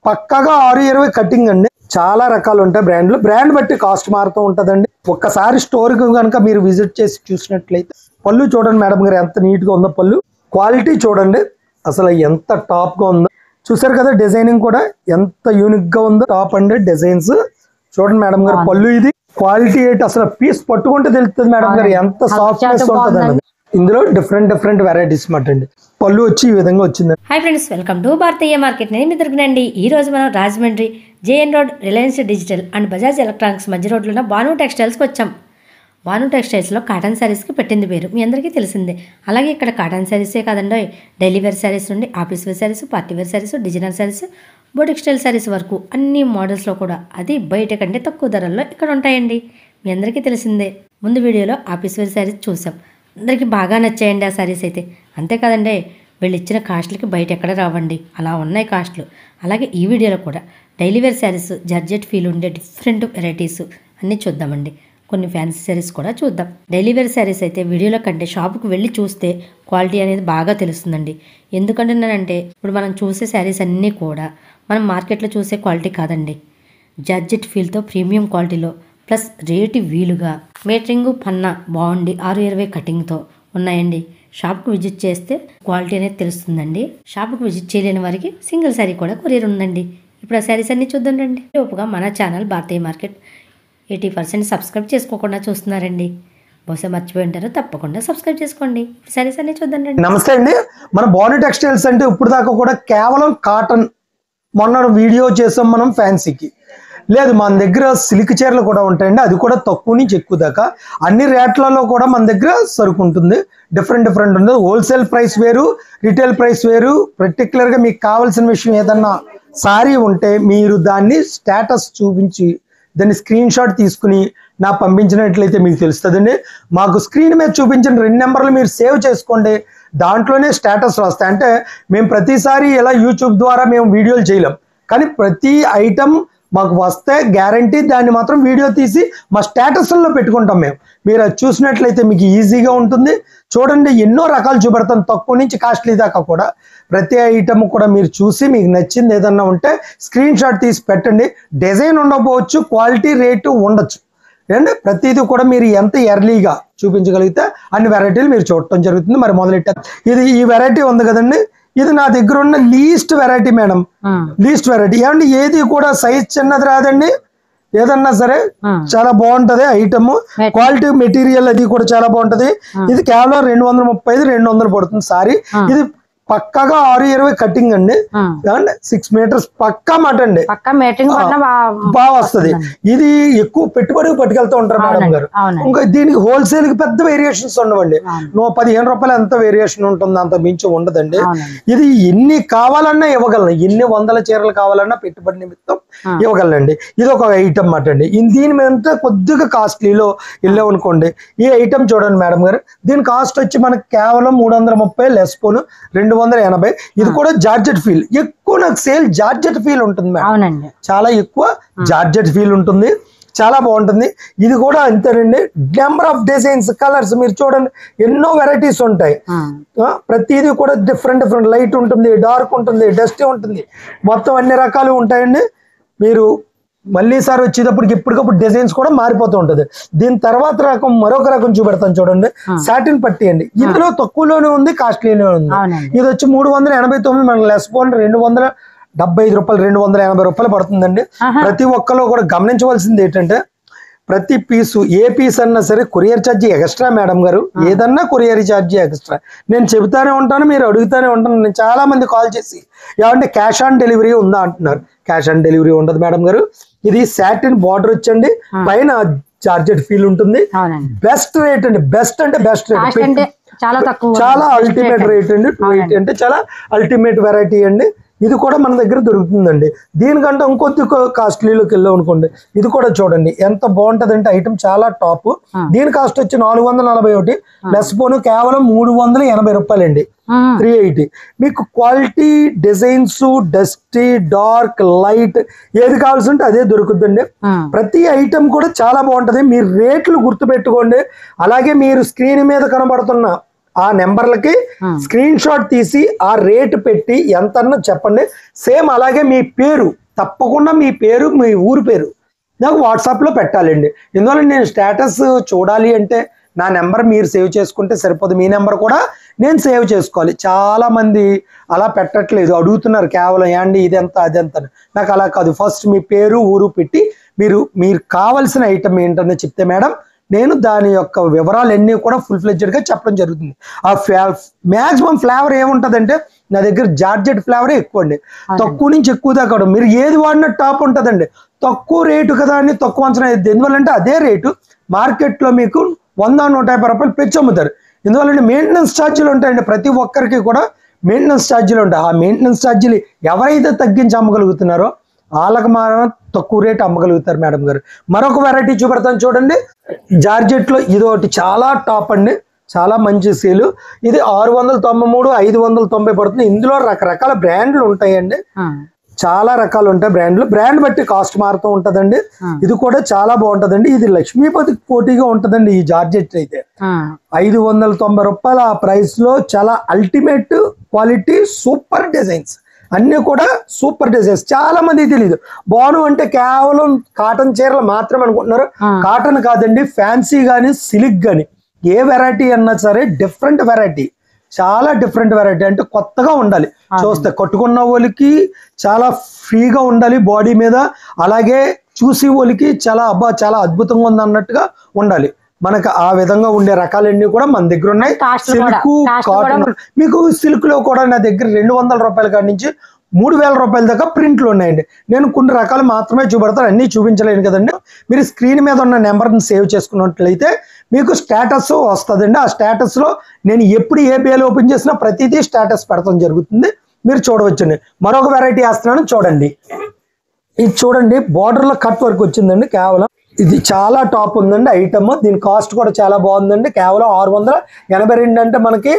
పక్కాగా 620 కటింగ్ అండి. చాలా రకాలు ఉంటాయి బ్రాండ్లు, బ్రాండ్ బట్టి కాస్ట్ మారుతూ ఉంటుందండి. ఒక్కసారి స్టోర్కి కనుక మీరు విజిట్ చేసి చూసినట్లయితే పళ్ళు చూడండి మేడం గారు ఎంత నీట్గా ఉందో, పళ్ళు క్వాలిటీ చూడండి అసలు ఎంత టాప్గా ఉందో. చూసారు కదా డిజైనింగ్ కూడా ఎంత యూనిక్గా ఉందో, టాప్ అండి డిజైన్స్ చూడండి మేడం గారు. పళ్ళు ఇది క్వాలిటీ ఏంటి అసలు పీస్ పట్టుకుంటే తెలుస్తుంది మేడం గారు ఎంత సాఫ్ట్నెస్ ఉంటుంది అన్నది. ఇందులో డిఫరెంట్ వెరైటీస్ మాట అండి. పళ్ళు వచ్చి ఈ విధంగా వచ్చింది. Hi friends, welcome to Bharatiya market. నేను మీ దొరికినండి. ఈ రోజు మనం Rajahmundry JN road Reliance digital and Bajaj electronics మధ్య రోడ్లో ఉన్న భాను టెక్స్టైల్స్కి వచ్చాం. భాను టెక్స్టైల్స్లో కాటన్ శారీస్కి పెట్టింది పేరు మీ అందరికీ తెలిసిందే. అలాగే ఇక్కడ కాటన్ శారీసే కాదండి, డైలీ వేర్ శారీస్ నుండి office wear saris, party wear saris, designer saris, boutique style saris వరకు అన్ని మోడల్స్లో కూడా అది బయట కంటే తక్కువ ధరల్లో ఇక్కడ ఉంటాయండి. మీ అందరికీ తెలిసిందే. ముందు వీడియోలో ఆఫీస్ వేర్ శారీస్ చూసాం, అందరికీ బాగా నచ్చాయండి ఆ శారీస్ అయితే. అంతేకాదండి, వీళ్ళు ఇచ్చిన కాస్ట్లకి బయట ఎక్కడ రావండి, అలా ఉన్నాయి కాస్ట్లు. అలాగే ఈ వీడియోలో కూడా daily wear saris, georgette feel ఉండే డిఫరెంట్ వెరైటీస్ అన్నీ చూద్దామండి. కొన్ని ఫ్యాన్సీ శారీస్ కూడా చూద్దాం. డైలీ వేర్ శారీస్ అయితే వీడియోలో కంటే షాపుకి వెళ్ళి చూస్తే క్వాలిటీ అనేది బాగా తెలుస్తుందండి. ఎందుకంటున్నానంటే ఇప్పుడు మనం చూసే శారీస్ అన్నీ కూడా మనం మార్కెట్లో చూసే క్వాలిటీ కాదండి. జార్జెట్ ఫీల్తో ప్రీమియం క్వాలిటీలో ప్లస్ రేటు వీలుగా మేటరింగు పన్నా బాగుండి 620 కటింగ్తో ఉన్నాయండి. షాప్కి విజిట్ చేస్తే క్వాలిటీ అనేది తెలుస్తుందండి. షాప్కి విజిట్ చేయలేని వారికి సింగిల్ శారీ కూడా కొరియర్ ఉందండి. ఇప్పుడు ఆ శారీస్ అన్నీ చూద్దాం రండి. లోపుగా మన ఛానల్ భారతీయ మార్కెట్ 80% సబ్స్క్రైబ్ చేసుకోకుండా చూస్తున్నారండి. బహుశా మర్చిపోయి ఉంటారు, తప్పకుండా సబ్స్క్రైబ్ చేసుకోండి. శారీస్ అన్నీ చూద్దాం రండి. నమస్తే అండి. మన భాను టెక్స్టైల్స్ అంటే ఇప్పుడు దాకా కూడా కేవలం కాటన్, మొన్న వీడియో చేసాం మనం ఫ్యాన్సీకి, లేదు మన దగ్గర సిల్క్ చీరలు కూడా ఉంటాయండి. అది కూడా తక్కువ నుంచి ఎక్కువ దాకా అన్ని రేట్లలో కూడా మన దగ్గర సరుకు ఉంటుంది. డిఫరెంట్ ఉంటుంది. హోల్సేల్ ప్రైస్ వేరు, రిటైల్ ప్రైస్ వేరు. పర్టికులర్గా మీకు కావాల్సిన విషయం ఏదన్నా సారీ ఉంటే మీరు దాన్ని స్టేటస్ చూపించి దాన్ని స్క్రీన్ షాట్ తీసుకుని నాకు పంపించినట్లయితే మీకు తెలుస్తుందండి. మాకు స్క్రీన్ మీద చూపించిన 2 నెంబర్లు మీరు సేవ్ చేసుకోండి, దాంట్లోనే స్టేటస్ వస్తాయి. అంటే మేము ప్రతిసారి ఇలా యూట్యూబ్ ద్వారా మేము వీడియోలు చేయలేం, కానీ ప్రతి ఐటమ్ మాకు వస్తే గ్యారంటీ దాన్ని మాత్రం వీడియో తీసి మా స్టేటస్లో పెట్టుకుంటాం మేము. మీరు అది చూసినట్లయితే మీకు ఈజీగా ఉంటుంది. చూడండి ఎన్నో రకాలు చూపెడతాం, తక్కువ నుంచి కాస్ట్లీ దాకా కూడా. ప్రతి ఐటమ్ కూడా మీరు చూసి మీకు నచ్చింది ఏదన్నా ఉంటే స్క్రీన్ షాట్ తీసి పెట్టండి. డిజైన్ ఉండకపోవచ్చు, క్వాలిటీ రేటు ఉండొచ్చు అండ్ ప్రతిదీ కూడా మీరు ఎంత ఎర్లీగా చూపించగలిగితే అన్ని వెరైటీలు మీరు చూడటం జరుగుతుంది. మరి మొదలెట్టారు. ఇది ఈ వెరైటీ ఉంది కదండి, ఇది నా దగ్గర ఉన్న least variety madam. Least variety ఏమండి, ఏది కూడా సైజ్ చిన్నది రాదండి. ఏదన్నా సరే చాలా బాగుంటది ఐటమ్, క్వాలిటీ మెటీరియల్ అది కూడా చాలా బాగుంటది. ఇది కేవలం 235, 200 పడుతుంది సారీ. ఇది పక్కాగా 620 కటింగ్ అండి, 6 మీటర్స్ పక్కా మాట అండి, బాగా వస్తుంది. ఇది ఎక్కువ పెట్టుబడికి పట్టుకెళ్తూ ఉంటారు మేడం గారు. ఇంకా దీనికి హోల్సేల్ కి పెద్ద వేరియేషన్స్ ఉండవండి. 15 రూపాయలు ఎంత వేరియేషన్ ఉంటుంది, అంత మించి ఉండదండి. ఇది ఎన్ని కావాలన్నా ఇవ్వగలను, ఎన్ని వందల చీరలు కావాలన్నా పెట్టుబడి నిమిత్తం ఇవ్వగలండి. ఇది ఒక ఐటమ్ మాట అండి. దీని మీద కొద్దిగా కాస్ట్లీలో వెళ్ళామనుకోండి, ఈ ఐటమ్ చూడండి మేడం గారు. దీని కాస్ట్ వచ్చి మనకి కేవలం 330 లెస్ పోను 280. ఇది కూడా జార్జెట్ ఫీల్ ఎక్కువ, నాకు సేల్ జార్జెట్ ఫీల్ ఉంటుంది మేడం, చాలా ఎక్కువ జార్జెట్ ఫీల్ ఉంటుంది, చాలా బాగుంటుంది. ఇది కూడా అంతేనండి. నెంబర్ ఆఫ్ డిజైన్స్, కలర్స్ మీరు చూడండి, ఎన్నో వెరైటీస్ ఉంటాయి. ప్రతిదీ కూడా డిఫరెంట్ లైట్ ఉంటుంది, డార్క్ ఉంటుంది, డస్టీ ఉంటుంది, మొత్తం అన్ని రకాలు ఉంటాయండి. మీరు మళ్ళీ సార్ వచ్చేటప్పటికి ఇప్పటికప్పుడు డిజైన్స్ కూడా మారిపోతూ ఉంటుంది. దీని తర్వాత రకం మరొక రకం చూపెడతాను చూడండి, సాటిన్ పట్టీ అండి. ఇందులో తక్కువలోనే ఉంది, కాస్ట్లీలోనే ఉంది. ఇది వచ్చి 389, మనకి లెస్ పోన్ 275 రూపాయలు, 280 రూపాయలు పడుతుందండి. ప్రతి ఒక్కరు కూడా గమనించవలసింది ఏంటంటే ప్రతి పీసు, ఏ పీస్ అన్నా సరే కొరియర్ ఛార్జీ ఎక్స్ట్రా మేడం గారు. ఏదన్నా కొరియర్ ఛార్జీ ఎక్స్ట్రా. నేను చెబుతానే ఉంటాను, మీరు అడుగుతానే ఉంటాను. నేను చాలా మంది కాల్ చేసి ఏమంటే క్యాష్ ఆన్ డెలివరీ ఉందా అంటున్నారు. క్యాష్ ఆన్ డెలివరీ ఉండదు మేడం గారు. ఇది సాటిన్ బార్డర్ వచ్చండి, పైన జార్జెట్ ఫీల్ ఉంటుంది. బెస్ట్ రేట్ అండి, బెస్ట్ అంటే బెస్ట్ రేట్, చాలా అల్టిమేట్ రేట్ అండి. 280 అంటే చాలా అల్టిమేట్ వెరైటీ అండి. ఇది కూడా మన దగ్గర దొరుకుతుందండి. దీనికంటే ఇంకొద్ది కాస్ట్లీలోకి వెళ్ళాం అనుకోండి, ఇది కూడా చూడండి ఎంత బాగుంటది అంటే ఐటమ్ చాలా టాప్. దీని కాస్ట్ వచ్చి 441, లెస్ పోను కేవలం 380 రూపాయలు అండి, 380. మీకు quality, designs, dusty, dark, light ఏది కావాల్సి ఉంటే అదే దొరుకుతుందండి. ప్రతి ఐటమ్ కూడా చాలా బాగుంటది. మీరు రేట్లు గుర్తు పెట్టుకోండి. అలాగే మీరు స్క్రీన్ మీద కనబడుతున్న ఆ నెంబర్లకి స్క్రీన్ షాట్ తీసి ఆ రేటు పెట్టి ఎంత చెప్పండి. సేమ్ అలాగే మీ పేరు, తప్పకుండా మీ పేరు, మీ ఊరు పేరు నాకు వాట్సాప్లో పెట్టాలండి. ఎందువల్ల నేను స్టేటస్ చూడాలి అంటే నా నెంబర్ మీరు సేవ్ చేసుకుంటే సరిపోదు, మీ నెంబర్ కూడా నేను సేవ్ చేసుకోవాలి. చాలా మంది అలా పెట్టట్లేదు, అడుగుతున్నారు కేవలం ఏండి ఇదెంత అదెంత. నాకు అలా కాదు, ఫస్ట్ మీ పేరు ఊరు పెట్టి మీరు కావాల్సిన ఐటమ్ ఏంటని చెప్తే మేడం నేను దాని యొక్క వివరాలన్నీ కూడా ఫుల్ ఫ్లెడ్జెడ్గా చెప్పడం జరుగుతుంది. ఆ మ్యాక్సిమం ఫ్లేవర్ ఏముంటుందంటే నా దగ్గర జార్జెట్ ఫ్లేవరే ఎక్కువ అండి. తక్కువ నుంచి ఎక్కువ దాకా మీరు ఏది వాడినా టాప్ ఉంటుందండి. తక్కువ రేటు కదా అని తక్కువ అంచనా వేయద్దు. ఎందువల్లంటే అదే రేటు మార్కెట్లో మీకు 100-150 రూపాయలు పెంచి అమ్ముతారు. ఎందువల్లంటే మెయింటెనెన్స్ ఛార్జీలు ఉంటాయండి. ప్రతి ఒక్కరికి కూడా మెయింటెనెన్స్ ఛార్జీలు ఉంటాయి. ఆ మెయింటెనెన్స్ ఛార్జీలు ఎవరైతే తగ్గించి అమ్మగలుగుతున్నారో వాళ్ళకి మాత్రం తక్కువ రేటు అమ్మగలుగుతారు మేడం గారు. మరొక వెరైటీ చూపెడతాను చూడండి. జార్జెట్లో ఇది ఒకటి చాలా టాప్ అండి, చాలా మంచి సేలు. ఇది 693, 590 పడుతుంది. ఇందులో రకరకాల బ్రాండ్లు ఉంటాయండి, చాలా రకాలు ఉంటాయి బ్రాండ్లు. బ్రాండ్ బట్టి కాస్ట్ మారుతూ ఉంటదండి. ఇది కూడా చాలా బాగుంటదండి. ఇది లక్ష్మీపతి పోటీగా ఉంటదండి. ఈ జార్జెట్ అయితే 590 రూపాయల ఆ ప్రైస్ లో చాలా అల్టిమేట్ క్వాలిటీ, సూపర్ డిజైన్స్ అన్ని కూడా సూపర్ డిజైన్స్. చాలా మంది తెలియదు బాను అంటే కేవలం కాటన్ చీరలు మాత్రమే అనుకుంటున్నారు. కాటన్ కాదండి, ఫ్యాన్సీ గానీ సిల్క్ గానీ ఏ వెరైటీ అన్నా సరే డిఫరెంట్ వెరైటీ, చాలా డిఫరెంట్ వెరైటీ. అంటే కొత్తగా ఉండాలి, చూస్తే కట్టుకున్న వాళ్ళకి చాలా ఫ్రీగా ఉండాలి బాడీ మీద, అలాగే చూసి వాళ్ళకి చాలా అద్భుతంగా ఉంది అన్నట్టుగా ఉండాలి. మనకు ఆ విధంగా ఉండే రకాలన్నీ కూడా మన దగ్గర ఉన్నాయి. Silk, cotton. మీకు సిల్క్ లో కూడా నా దగ్గర 200 రూపాయల కాడి నుంచి 3000 రూపాయల దాకా ప్రింట్లు ఉన్నాయండి. నేను కొన్ని రకాలు మాత్రమే చూపెడతాను, అన్ని చూపించలేను కదండి. మీరు స్క్రీన్ మీద ఉన్న నెంబర్ని సేవ్ చేసుకున్నట్లయితే మీకు స్టేటస్ వస్తుందండి. ఆ స్టేటస్ లో నేను ఎప్పుడు ఏ బేల్ ఓపెన్ చేసినా ప్రతిదీ స్టేటస్ పెడతాం జరుగుతుంది, మీరు చూడవచ్చండి. మరొక వెరైటీ వేస్తున్నాను చూడండి. ఇది చూడండి, బార్డర్ లో కట్ వర్క్ వచ్చిందండి. కేవలం ఇది చాలా టాప్ ఉందండి ఐటమ్. దీని కాస్ట్ కూడా చాలా బాగుందండి. కేవలం 682 అంటే మనకి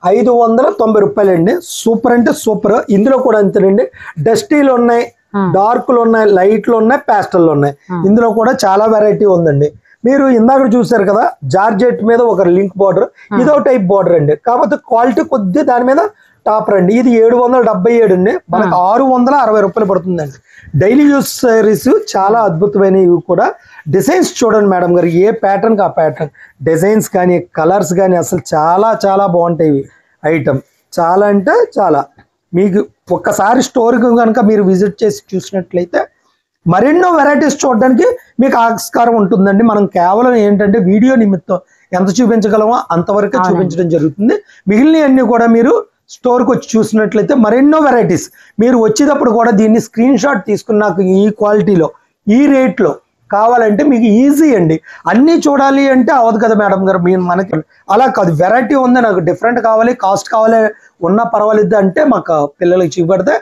590 రూపాయలండి. సూపర్ అంటే సూపర్. ఇందులో కూడా అంతేనండి, డస్టీలు ఉన్నాయి, డార్క్లు ఉన్నాయి, లైట్లు ఉన్నాయి, ప్యాస్టల్లు ఉన్నాయి. ఇందులో కూడా చాలా వెరైటీ ఉందండి. మీరు ఇందాక చూసారు కదా జార్జెట్ మీద ఒక లింక్ బార్డర్, ఇదో టైప్ బార్డర్ అండి. కాకపోతే క్వాలిటీ కొద్ది దాని మీద టాప్ రండి. ఇది 777 అండి, మనకు 660 రూపాయలు పడుతుందండి. డైలీ యూస్ సారీస్ చాలా అద్భుతమైనవి కూడా. డిజైన్స్ చూడండి మేడం గారు, ఏ ప్యాటర్న్ ఆ ప్యాటర్న్ డిజైన్స్ కానీ కలర్స్ కానీ అసలు చాలా చాలా బాగుంటాయి ఐటమ్. చాలా అంటే చాలా. మీకు ఒక్కసారి స్టోర్కి కనుక మీరు విజిట్ చేసి చూసినట్లయితే మరెన్నో వెరైటీస్ చూడడానికి మీకు ఆస్కారం ఉంటుందండి. మనం కేవలం ఏంటంటే వీడియో నిమిత్తం ఎంత చూపించగలమో అంతవరకే చూపించడం జరుగుతుంది. మిగిలిన అన్ని కూడా మీరు స్టోర్కి వచ్చి చూసినట్లయితే మరెన్నో వెరైటీస్. మీరు వచ్చేటప్పుడు కూడా దీన్ని స్క్రీన్ షాట్ తీసుకుని నాకు ఈ క్వాలిటీలో ఈ రేట్లో కావాలంటే మీకు ఈజీ అండి. అన్నీ చూడాలి అంటే అవదు కదా మేడం గారు. మీరు మనకి అలా కాదు, వెరైటీ ఉంది, నాకు డిఫరెంట్ కావాలి, కాస్ట్ కావాలి, ఉన్నా పర్వాలేదు అంటే మాకు పిల్లలకి చూపెడితే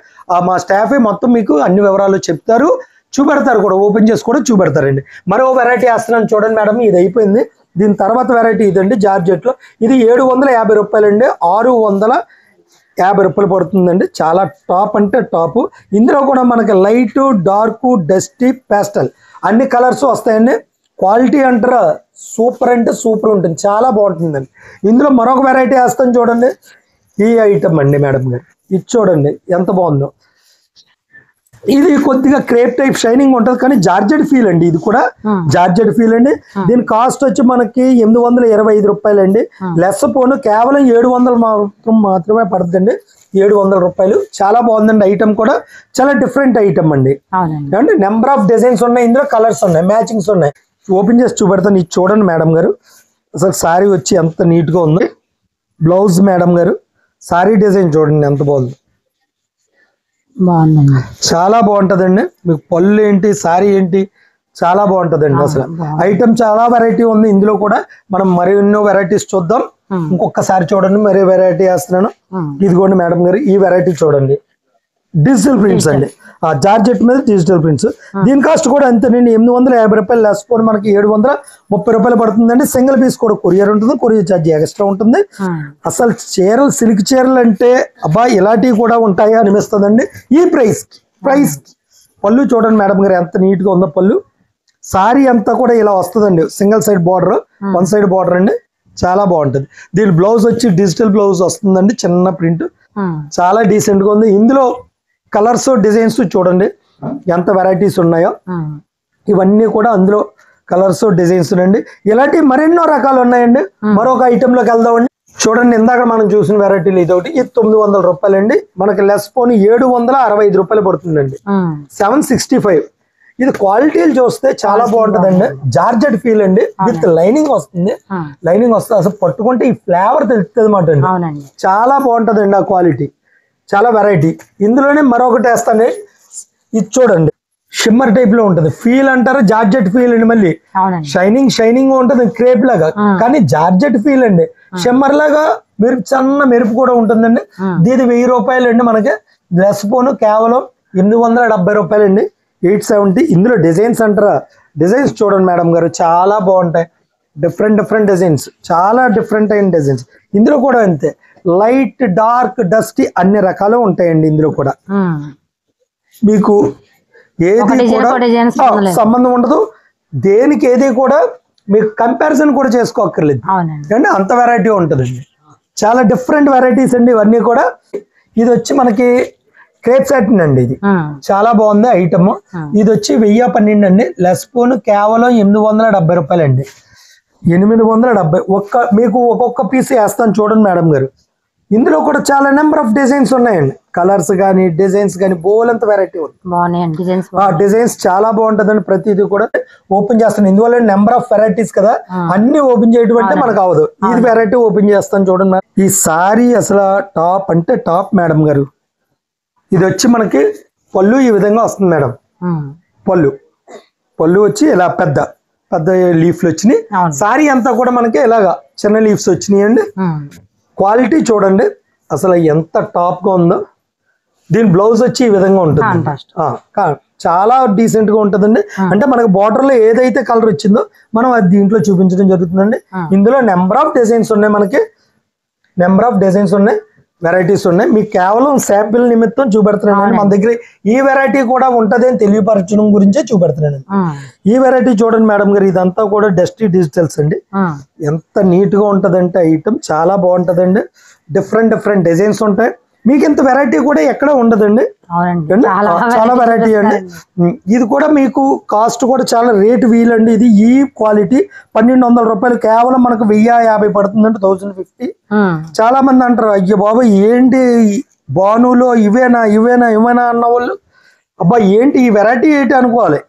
మా స్టాఫే మొత్తం మీకు అన్ని వివరాలు చెప్తారు, చూపెడతారు కూడా, ఓపెన్ చేసి కూడా చూపెడతారండి. మరో వెరైటీ వేస్తున్నాను చూడండి మేడం, ఇది అయిపోయింది. దీని తర్వాత వెరైటీ ఇదండి జార్జెట్లో. ఇది 750 రూపాయలండి, 650 రూపాయలు పడుతుందండి. చాలా టాప్ అంటే టాప్. ఇందులో కూడా మనకి లైట్, డార్క్, డస్టీ, ప్యాస్టల్ అన్ని కలర్స్ వస్తాయండి. క్వాలిటీ అంటారా సూపర్ అంటే సూపర్ ఉంటుంది, చాలా బాగుంటుందండి. ఇందులో మరొక వెరైటీ వేస్తాను చూడండి. ఈ ఐటమ్ అండి మేడం గారు, ఇది చూడండి ఎంత బాగుందో. ఇది కొద్దిగా క్రేప్ టైప్ షైనింగ్ ఉంటుంది, కానీ జార్జెట్ ఫీల్ అండి. ఇది కూడా జార్జెట్ ఫీల్ అండి. దీని కాస్ట్ వచ్చి మనకి 825 రూపాయలండి. లెస్ పోను కేవలం 700 మాత్రమే పడుతుందండి. 700 రూపాయలు. చాలా బాగుందండి ఐటమ్ కూడా, చాలా డిఫరెంట్ ఐటమ్ అండి. అంటే నెంబర్ ఆఫ్ డిజైన్స్ ఉన్నాయి, ఇందులో కలర్స్ ఉన్నాయి, మ్యాచింగ్స్ ఉన్నాయి. ఓపెన్ చేసి చూపెడతాను. ఇది చూడండి మేడం గారు, అసలు సారీ వచ్చి ఎంత నీట్గా ఉంది. బ్లౌజ్ మేడం గారు, సారీ డిజైన్ చూడండి ఎంత బాగుంది, బాగుందండి, చాలా బాగుంటదండి. మీకు పళ్ళు ఏంటి, సారీ ఏంటి, చాలా బాగుంటదండి. అసలు ఐటమ్ చాలా వెరైటీ ఉంది. ఇందులో కూడా మనం మరెన్నో వెరైటీస్ చూద్దాం. ఇంకొకసారి చూడండి, మరీ వెరైటీ వేస్తున్నాను. ఇదిగోండి మేడం గారు, ఈ వెరైటీ చూడండి, డిజిటల్ ప్రింట్స్ అండి. ఆ జార్జెట్ మీద డిజిటల్ ప్రింట్స్. దీని కాస్ట్ కూడా అంతేనండి, 850 రూపాయలు. లెస్ పోని మనకి 730 రూపాయలు పడుతుందండి. సింగిల్ పీస్ కూడా కొరియర్ ఉంటుంది, కొరియర్ ఛార్జ్ ఎక్స్ట్రా ఉంటుంది. అసలు చీరలు, సిల్క్ చీరలు అంటే అబ్బా ఇలాంటివి కూడా ఉంటాయా అనిపిస్తుందండి ఈ ప్రైస్. పళ్ళు చూడండి మేడం గారు ఎంత నీట్ గా ఉందో పళ్ళు. సారీ అంతా కూడా ఇలా వస్తుందండి, single side border, one side border అండి. చాలా బాగుంటది. దీని బ్లౌజ్ వచ్చి డిజిటల్ బ్లౌజ్ వస్తుందండి, చిన్న ప్రింట్, చాలా డీసెంట్ గా ఉంది. ఇందులో కలర్స్ డిజైన్స్ చూడండి ఎంత వెరైటీస్ ఉన్నాయో. ఇవన్నీ కూడా అందులో కలర్స్ డిజైన్స్ అండి. ఇలాంటి మరెన్నో రకాలు ఉన్నాయండి. మరొక ఐటమ్ లోకి వెళ్దామండి. చూడండి, ఇందాక మనం చూసిన వెరైటీలు ఇదొకటి. ఇది 900 రూపాయలండి. మనకి లెస్ పోనీ 765 రూపాయలు పడుతుందండి. 765. ఇది క్వాలిటీలు చూస్తే చాలా బాగుంటదండి. జార్జెట్ ఫీల్ అండి, విత్ లైనింగ్ వస్తుంది. లైనింగ్ వస్తుంది, అసలు పట్టుకుంటే ఈ ఫ్లేవర్ తెలుస్తుంది అన్నమాట అండి. చాలా బాగుంటదండి ఆ క్వాలిటీ, చాలా వెరైటీ. ఇందులోనే మరొకటి వేస్తాను, ఇది చూడండి. షిమ్మర్ టైప్ లో ఉంటది, ఫీల్ అంటారు జార్జెట్ ఫీల్ అండి. మళ్ళీ షైనింగ్ ఉంటది క్రేప్ లాగా, కానీ జార్జెట్ ఫీల్ అండి. షిమ్మర్ లాగా మెరుపు, సన్న మెరుపు కూడా ఉంటుందండి. దీని 1000 రూపాయలు అండి. మనకి లెస్ పోను కేవలం 870 రూపాయలు అండి. 870. ఇందులో డిజైన్స్ అంటారా, డిజైన్స్ చూడండి మేడం గారు, చాలా బాగుంటాయి. డిఫరెంట్ డిజైన్స్, చాలా డిఫరెంట్ అయిన డిజైన్స్. ఇందులో కూడా అంతే, లైట్, డార్క్, డస్టీ అన్ని రకాలు ఉంటాయండి. ఇందులో కూడా మీకు ఏది కూడా సంబంధం ఉండదు, దేనికి ఏది కూడా మీకు కంపారిజన్ కూడా చేసుకోక్కర్లేదు అండి, అంత వెరైటీ ఉంటుందండి. చాలా డిఫరెంట్ వెరైటీస్ అండి ఇవన్నీ కూడా. ఇది వచ్చి మనకి క్రేప్ సాటిన్ అండి. ఇది చాలా బాగుంది ఐటమ్. ఇది వచ్చి 1012 అండి. లెస్ పోను కేవలం 870 రూపాయలు అండి. 870. మీకు ఒక్కొక్క పీస్ వేస్తాను చూడండి మేడం గారు. ఇందులో కూడా చాలా నెంబర్ ఆఫ్ డిజైన్స్ ఉన్నాయండి. కలర్స్ కానీ డిజైన్స్ కానీ బోలంత వెరైటీ ఉంది. డిజైన్స్ చాలా బాగుంటదండి. ప్రతిదీ కూడా ఓపెన్ చేస్తాను, ఇందువల్ల నెంబర్ ఆఫ్ వెరైటీస్ కదా, అన్ని ఓపెన్ చేయడం అంటే మనకు అవదు. ఇది వెరైటీ ఓపెన్ చేస్తాను చూడండి. ఈ సారీ అసలు టాప్ అంటే టాప్ మేడం గారు. ఇది వచ్చి మనకి పళ్ళు ఈ విధంగా వస్తుంది మేడం. పళ్ళు వచ్చి ఇలా పెద్ద పెద్ద లీఫ్లు వచ్చినాయి. సారీ అంతా కూడా మనకి ఇలాగా చిన్న లీఫ్స్ వచ్చినాయి అండి. క్వాలిటీ చూడండి అసలు ఎంత టాప్ గా ఉందో. దీని బ్లౌజ్ వచ్చి ఈ విధంగా ఉంటుంది, చాలా డీసెంట్ గా ఉంటుందండి. అంటే మనకి బార్డర్ లో ఏదైతే కలర్ వచ్చిందో మనం అది దీంట్లో చూపించడం జరుగుతుందండి. ఇందులో నెంబర్ ఆఫ్ డిజైన్స్ ఉన్నాయి, మనకి నెంబర్ ఆఫ్ డిజైన్స్ ఉన్నాయి, వెరైటీస్ ఉన్నాయి. మీకు కేవలం శాంపిల్ నిమిత్తం చూపెడుతున్నాను. మన దగ్గర ఈ వెరైటీ కూడా ఉంటది అని తెలియపరచడం గురించే చూపెడుతున్నాను. ఈ వెరైటీ చూడండి మేడం గారు, ఇదంతా కూడా డస్టీ డిజిటల్స్ అండి. ఎంత నీట్ గా ఉంటదంటే ఐటమ్ చాలా బాగుంటదండి. డిఫరెంట్ డిజైన్స్ ఉంటాయి. మీకు ఇంత వెరైటీ కూడా ఎక్కడ ఉండదండి, చాలా వెరైటీ అండి. ఇది కూడా మీకు కాస్ట్ కూడా చాలా రేట్ వీలండి. ఇది ఈ క్వాలిటీ 1200 రూపాయలు, కేవలం మనకు 1050 పడుతుందండి. 1050. చాలా మంది అంటారు, అయ్యో బాబా ఏంటి బానులో ఇవేనా అన్న వాళ్ళు, అబ్బా ఏంటి ఈ వెరైటీ ఏంటి అనుకోవాలి,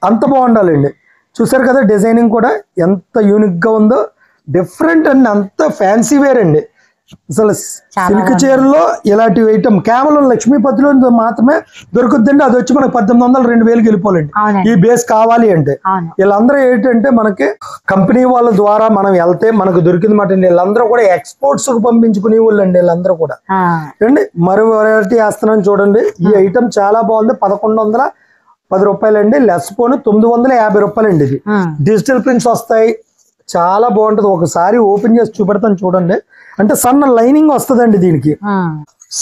అంత బాగుండాలండి. చూసారు కదా డిజైనింగ్ కూడా ఎంత యూనిక్ గా ఉందో, డిఫరెంట్ అండి, అంత ఫ్యాన్సీ వేర్ అండి. అసలు సిల్క్ చీరలో ఇలాంటి ఐటమ్ కేవలం లక్ష్మీపతిలో మాత్రమే దొరుకుతుందండి. అది వచ్చి మనకి 1800-2000 వెళ్ళిపోవాలండి ఈ బేస్ కావాలి అంటే. వీళ్ళందరూ ఏంటంటే మనకి కంపెనీ వాళ్ళ ద్వారా మనం వెళ్తే మనకు దొరికింది మాట. వీళ్ళందరూ కూడా ఎక్స్పోర్ట్స్ కు పంపించుకునే వాళ్ళు అండి వీళ్ళందరూ కూడా అండి. మరో వెరైటీ వేస్తున్నాను చూడండి. ఈ ఐటమ్ చాలా బాగుంది. 1110 రూపాయలు అండి. లెస్ పోను 950 రూపాయలు అండి. ఇది డిజిటల్ ప్రింట్స్ వస్తాయి, చాలా బాగుంటది. ఒకసారి ఓపెన్ చేసి చూపెడతాను చూడండి. అంటే సన్న లైనింగ్ వస్తుందండి, దీనికి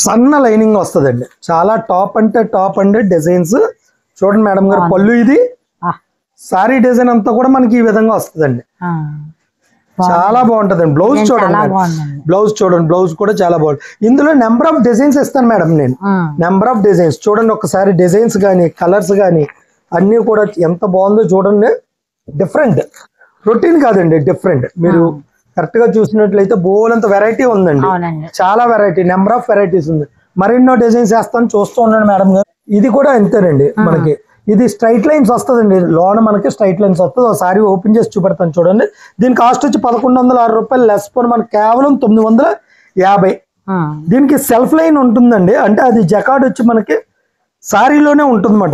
సన్న లైనింగ్ వస్తుందండి. చాలా టాప్ అంటే టాప్ అండి డిజైన్స్ చూడండి మేడం గారు. పళ్ళు ఇది సారీ డిజైన్ అంతా కూడా మనకి ఈ విధంగా వస్తుందండి, చాలా బాగుంటదండి. బ్లౌజ్ చూడండి, బ్లౌజ్ కూడా చాలా బాగుంది. ఇందులో నెంబర్ ఆఫ్ డిజైన్స్ ఇస్తాను మేడం నేను. నెంబర్ ఆఫ్ డిజైన్స్ చూడండి ఒకసారి, డిజైన్స్ కానీ కలర్స్ కానీ అన్ని కూడా ఎంత బాగుందో చూడండి. డిఫరెంట్, రొటీన్ కాదండి, డిఫరెంట్. మీరు కరెక్ట్ గా చూసినట్లయితే బోలంత వెరైటీ ఉందండి, చాలా వెరైటీ, నెంబర్ ఆఫ్ వెరైటీస్ ఉంది. మరెన్నో డిజైన్స్ వేస్తాను, చూస్తూ ఉన్నాను మేడం గారు. ఇది కూడా అంతేనండి మనకి. ఇది స్ట్రైట్ లైన్స్ వస్తుందండి, లోన మనకి స్ట్రైట్ లైన్స్ వస్తుంది. ఒకసారి ఓపెన్ చేసి చూపెడతాను చూడండి. దీని కాస్ట్ వచ్చి 1106 రూపాయలు. లెస్ పోను మనకి కేవలం 950. దీనికి సెల్ఫ్ లైన్ ఉంటుందండి, అంటే అది జకార్డ్ వచ్చి మనకి సారీలోనే ఉంటుంది మాట,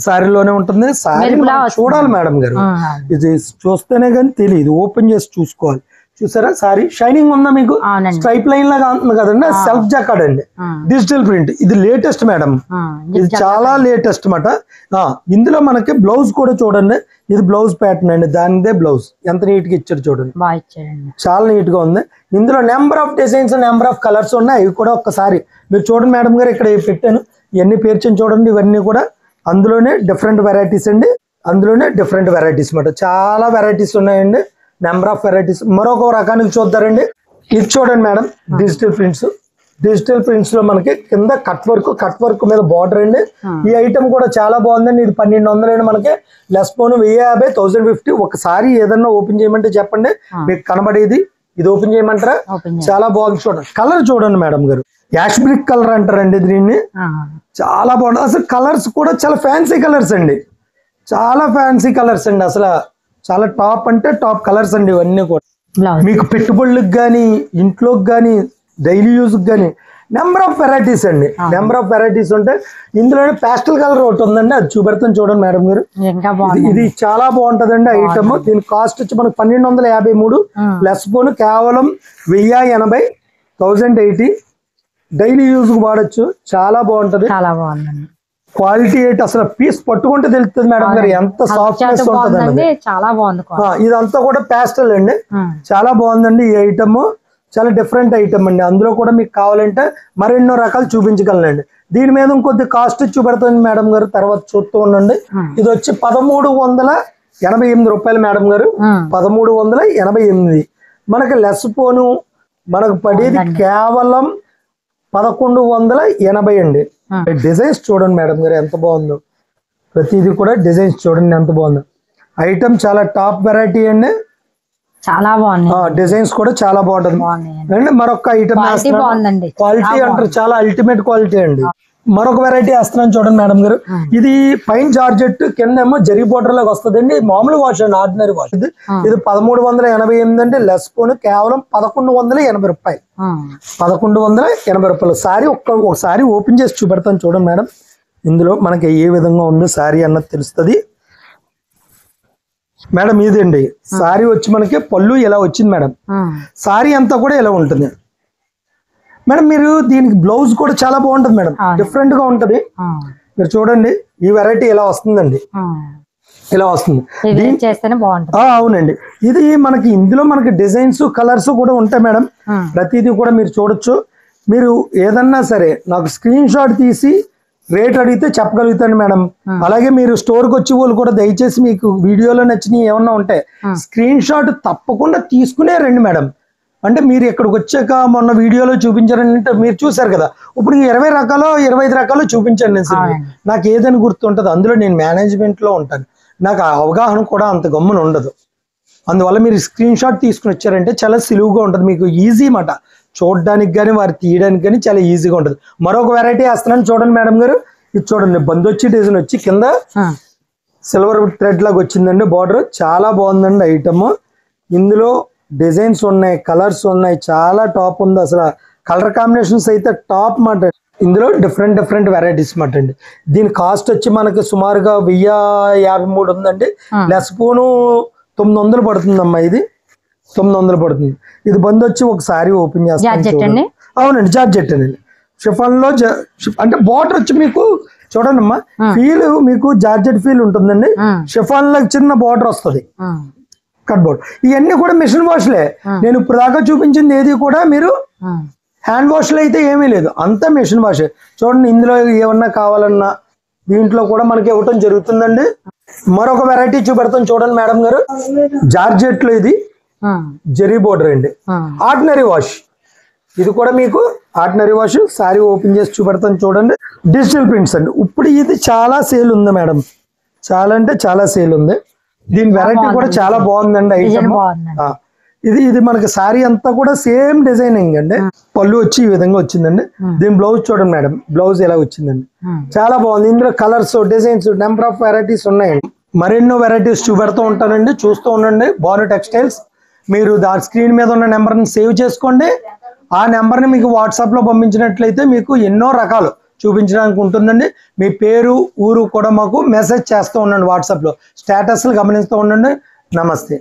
సారీలోనే ఉంటుంది. సారీ చూడాలి మేడం గారు, ఇది చూస్తేనే కానీ తెలియదు, ఓపెన్ చేసి చూసుకోవాలి. చూసారా సారీ షైనింగ్ ఉందా మీకు, స్ట్రైప్ లైన్ లాగా ఉంటుంది కదండి. సెల్ఫ్ జాకెట్ అండి, డిజిటల్ ప్రింట్. ఇది లేటెస్ట్ మేడం, ఇది చాలా లేటెస్ట్ మాట. ఇందులో మనకి బ్లౌజ్ కూడా చూడండి, ఇది బ్లౌజ్ ప్యాటర్న్ అండి, దానిదే బ్లౌజ్ ఎంత నీట్ గా ఇచ్చారు చూడండి, చాలా నీట్ గా ఉంది. ఇందులో number of designs, number of colours ఉన్నాయి. ఇవి కూడా ఒక్కసారి మీరు చూడండి మేడం గారు, ఇక్కడ పెట్టాను ఇవన్నీ పేర్చని చూడండి. ఇవన్నీ కూడా అందులోనే డిఫరెంట్ వెరైటీస్ అండి, అందులోనే డిఫరెంట్ వెరైటీస్ మాట. చాలా వెరైటీస్ ఉన్నాయండి. Number of varieties. మరొక రకానికి చూద్దారండి. ఇది చూడండి madam, digital prints. Digital prints లో మనకి కింద కట్ వర్క్ మీద బార్డర్ అండి. ఈ ఐటమ్ కూడా చాలా బాగుందండి. ఇది 1200 అండి. మనకి లెస్ పోను 1050, 1050. ఒకసారి ఏదన్నా ఓపెన్ చేయమంటే చెప్పండి, మీకు కనబడేది. ఇది ఓపెన్ చేయమంటారా? చాలా బాగుంది. చూడండి కలర్ చూడండి మేడం గారు, యాష్ బ్రిక్ కలర్ అంటారండి దీన్ని. చాలా బాగుంది. అసలు కలర్స్ కూడా చాలా ఫ్యాన్సీ కలర్స్ అండి, చాలా ఫ్యాన్సీ కలర్స్ అండి. అసలు చాలా టాప్ అంటే టాప్ కలర్స్ అండి ఇవన్నీ కూడా. మీకు పెట్టుబడులకు కానీ ఇంట్లోకి కానీ డైలీ యూజ్ కానీ నెంబర్ ఆఫ్ వెరైటీస్ అండి. నెంబర్ ఆఫ్ వెరైటీస్ ఉంటాయి. ఇందులోనే ప్యాస్టల్ కలర్ ఒకటి ఉందండి, అది చూపెడతాను చూడండి మేడం గారు. ఇది చాలా బాగుంటదండి ఐటమ్. దీని కాస్ట్ వచ్చి మనకు 1253, లెస్ పోను కేవలం 1080, 1080. డైలీ యూజ్ వాడచ్చు. చాలా బాగుంటది. క్వాలిటీ ఏంటి అసలు పీస్ పట్టుకుంటే తెలుస్తుంది మేడం గారు ఎంత సాఫ్ట్నెస్ ఉంటదండి. చాలా బాగుంది. ఇదంతా కూడా ప్యాస్టల్ అండి, చాలా బాగుందండి. ఈ ఐటమ్ చాలా డిఫరెంట్ ఐటమ్ అండి. అందులో కూడా మీకు కావాలంటే మరెన్నో రకాలు చూపించగలనండి. దీని మీద ఇంకొద్ది కాస్ట్ చూపెడుతుంది మేడం గారు, తర్వాత చూస్తూ ఉండండి. ఇది వచ్చి 1388 రూపాయలు మేడం గారు, 1388. మనకి లెస్ పోను మనకు పడేది కేవలం 1180 అండి. డిజైన్స్ చూడండి మేడం గారు ఎంత బాగుందో, ప్రతిదీ కూడా డిజైన్స్ చూడండి ఎంత బాగుందో. ఐటమ్ చాలా టాప్ వెరైటీ అండి, చాలా బాగుంది. డిజైన్స్ కూడా చాలా బాగుంటుంది అండి. మరొక ఐటమ్ క్వాలిటీ అంటారు, చాలా అల్టిమేట్ క్వాలిటీ అండి. మరొక వెరైటీ వేస్తున్నాను చూడండి మేడం గారు. ఇది పైన జార్జెట్, కింద ఏమో జరీ బోర్డర్ లాగా వస్తుంది అండి. మామూలు వాష్ అండి, ఆర్డినరీ వాష్. ఇది 1388 అండి. లెస్ పోను కేవలం 1180 రూపాయలు, 1180 రూపాయలు. సారీ ఒకసారి ఓపెన్ చేసి చూపెడతాను చూడండి మేడం. ఇందులో మనకి ఏ విధంగా ఉందో సారీ అన్నది తెలుస్తుంది మేడం. ఇదండి సారీ వచ్చి మనకి పళ్ళు ఇలా వచ్చింది మేడం. సారీ అంతా కూడా ఇలా ఉంటుంది మేడం. మీరు దీనికి బ్లౌజ్ కూడా చాలా బాగుంటుంది మేడం, డిఫరెంట్ గా ఉంటది. మీరు చూడండి ఈ వెరైటీ ఇలా వస్తుందండి, ఇలా వస్తుంది. అవునండి. ఇది మనకి ఇందులో మనకి డిజైన్స్ కలర్స్ కూడా ఉంటాయి మేడం. ప్రతిదీ కూడా మీరు చూడొచ్చు. మీరు ఏదన్నా సరే నాకు స్క్రీన్ షాట్ తీసి రేట్ అడిగితే చెప్పగలుగుతాను మేడం. అలాగే మీరు స్టోర్కి వచ్చి వాళ్ళు కూడా దయచేసి మీకు వీడియోలో నచ్చినవి ఏమన్నా ఉంటే స్క్రీన్ షాట్ తప్పకుండా తీసుకునే రండి మేడం. అంటే మీరు ఇక్కడికి వచ్చాక మొన్న వీడియోలో చూపించారంటే మీరు చూసారు కదా, ఇప్పుడు 20 రకాలు 25 రకాలు చూపించాను నేను. నాకు ఏదని గుర్తుంటుంది, అందులో నేను మేనేజ్మెంట్లో ఉంటాను, నాకు అవగాహన కూడా అంత గమ్మున ఉండదు. అందువల్ల మీరు స్క్రీన్ షాట్ తీసుకుని వచ్చారంటే చాలా సులువుగా ఉంటుంది, మీకు ఈజీ మాట. చూడడానికి కానీ వారు తీయడానికి కానీ చాలా ఈజీగా ఉంటుంది. మరొక వెరైటీ వేస్తున్నాను చూడండి మేడం గారు. ఇది చూడండి, బంద్ వచ్చి డిజైన్ వచ్చి కింద సిల్వర్ థ్రెడ్ లాగా వచ్చిందండి బార్డర్. చాలా బాగుందండి ఐటమ్. ఇందులో డిజైన్స్ ఉన్నాయి, కలర్స్ ఉన్నాయి, చాలా టాప్ ఉంది. అసలు కలర్ కాంబినేషన్స్ అయితే టాప్ మాట. ఇందులో డిఫరెంట్ వెరైటీస్ మాట అండి. దీని కాస్ట్ వచ్చి మనకి సుమారుగా 1053 ఉందండి. లెస్ పోను 900 పడుతుందమ్మా. ఇది 900 పడుతుంది. ఇది బంద్ వచ్చి ఒకసారి ఓపెన్ చేస్తాను. అవునండి, జార్జెట్ అండి. షిఫాన్ లో అంటే బార్డర్ వచ్చి మీకు చూడండి అమ్మా, ఫీల్ మీకు జార్జెట్ ఫీల్ ఉంటుందండి. షిఫాన్ లో చిన్న బార్డర్ వస్తుంది, కట్ బోర్డ్. ఇవన్నీ కూడా మిషన్ వాష్లే. నేను ఇప్పుడు దాకా చూపించింది ఏది కూడా మీరు హ్యాండ్ వాష్లో అయితే ఏమీ లేదు, అంతా మిషన్ వాష్. చూడండి ఇందులో ఏమన్నా కావాలన్నా దీంట్లో కూడా మనకి ఇవ్వటం జరుగుతుందండి. మరొక వెరైటీ చూపెడతాం చూడండి మేడం గారు. జార్జెట్ లో ఇది జెరీ బోర్డర్ అండి, ఆర్డినరీ వాష్. ఇది కూడా మీకు ఆర్డినరీ వాష్. సారీ ఓపెన్ చేసి చూపెడతాను చూడండి. డిజిటల్ ప్రింట్స్ అండి. ఇప్పుడు ఇది చాలా సేల్ ఉంది మేడం, చాలా అంటే చాలా సేల్ ఉంది. దీని వెరైటీ కూడా చాలా బాగుందండి ఐటమ్. ఇది మనకి సారీ అంతా కూడా సేమ్ డిజైనింగ్ అండి. పళ్ళు వచ్చి ఈ విధంగా వచ్చిందండి. దీని బ్లౌజ్ చూడండి మేడం, బ్లౌజ్ ఎలా వచ్చిందండి, చాలా బాగుంది. ఇందులో colours, designs, number of varieties ఉన్నాయండి. మరెన్నో వెరైటీస్ చూపెడుతూ ఉంటానండి, చూస్తూ ఉండండి. భాను టెక్స్టైల్స్. మీరు దాని స్క్రీన్ మీద ఉన్న నెంబర్ని సేవ్ చేసుకోండి. ఆ నెంబర్ని మీకు వాట్సాప్లో పంపించినట్లయితే మీకు ఎన్నో రకాలు చూపించడానికి ఉంటుందండి. మీ పేరు, ఊరు కూడా మాకు మెసేజ్ చేస్తూ ఉండండి వాట్సాప్లో. స్టేటస్లు గమనిస్తూ ఉండండి. నమస్తే.